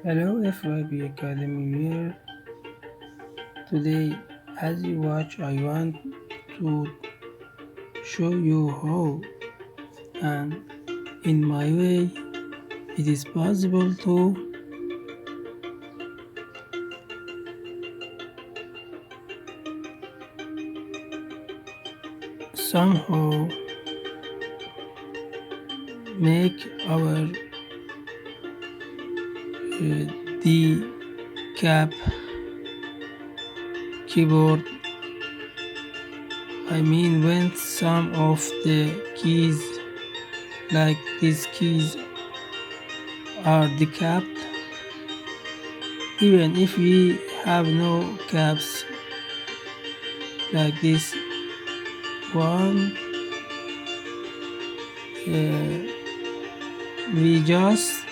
Hello FYP-academy here. Today, as you watch, I want to show you how and in my way it is possible to somehow make our D cap keyboard. I mean when some of the keys like these keys are decapped, even if we have no caps like this one, we just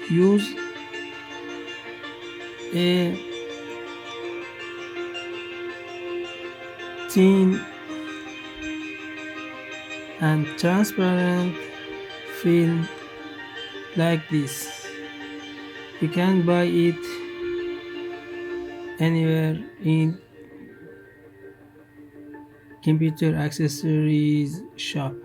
use a thin and transparent film like this. You can buy it anywhere in computer accessories shop.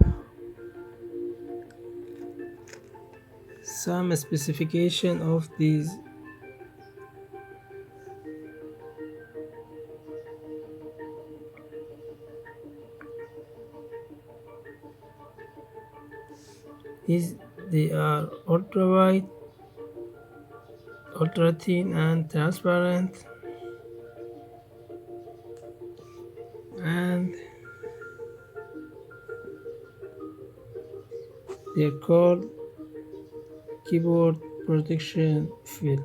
Some specification of these: these they are ultra wide, ultra thin and transparent, and they're called keyboard protection film.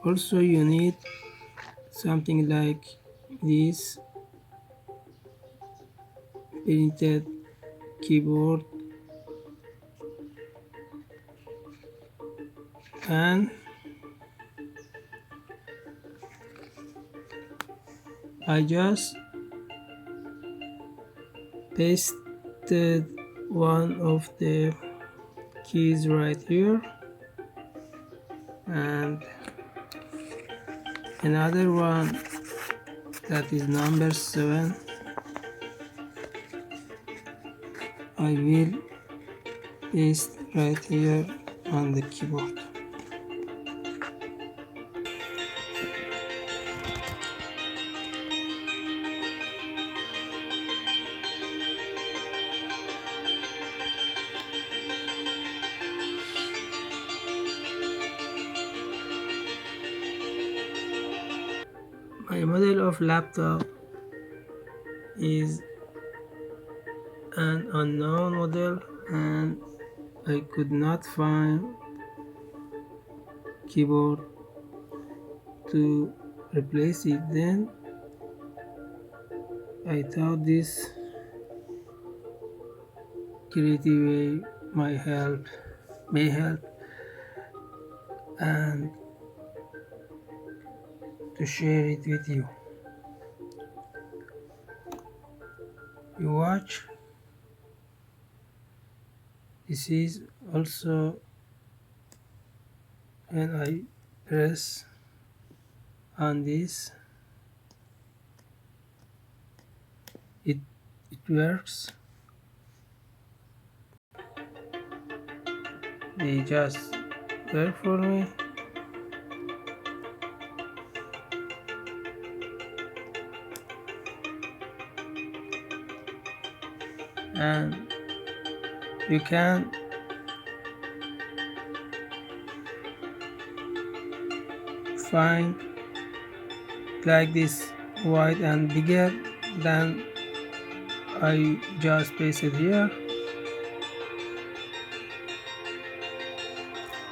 Also you need something like this printed keyboard, and I just pasted one of the keys right here and another one that is number 7. I will paste right here on the keyboard. My model of laptop is an unknown model and I could not find keyboard to replace it. Then I thought this creative way may help and to share it with you. You watch. This is also when I press on this, it works. They just work for me. And you can find like this wide and bigger than I just pasted here,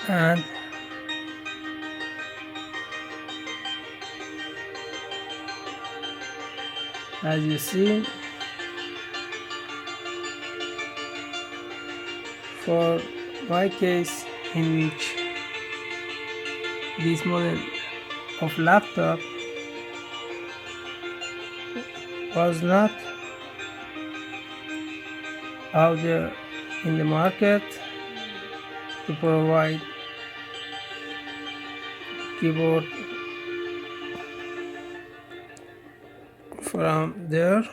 and as you see, for my case in which this model of laptop was not out there in the market to provide keyboard from there.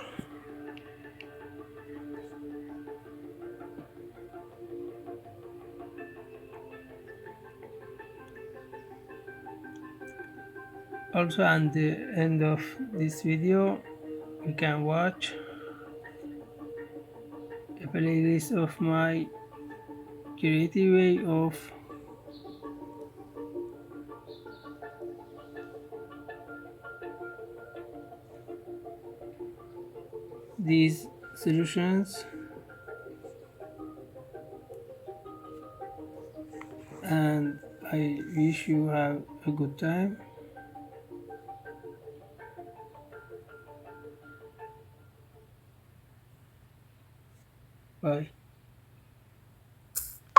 Also, at the end of this video, you can watch a playlist of my creative way of these solutions, and I wish you have a good time. Bye.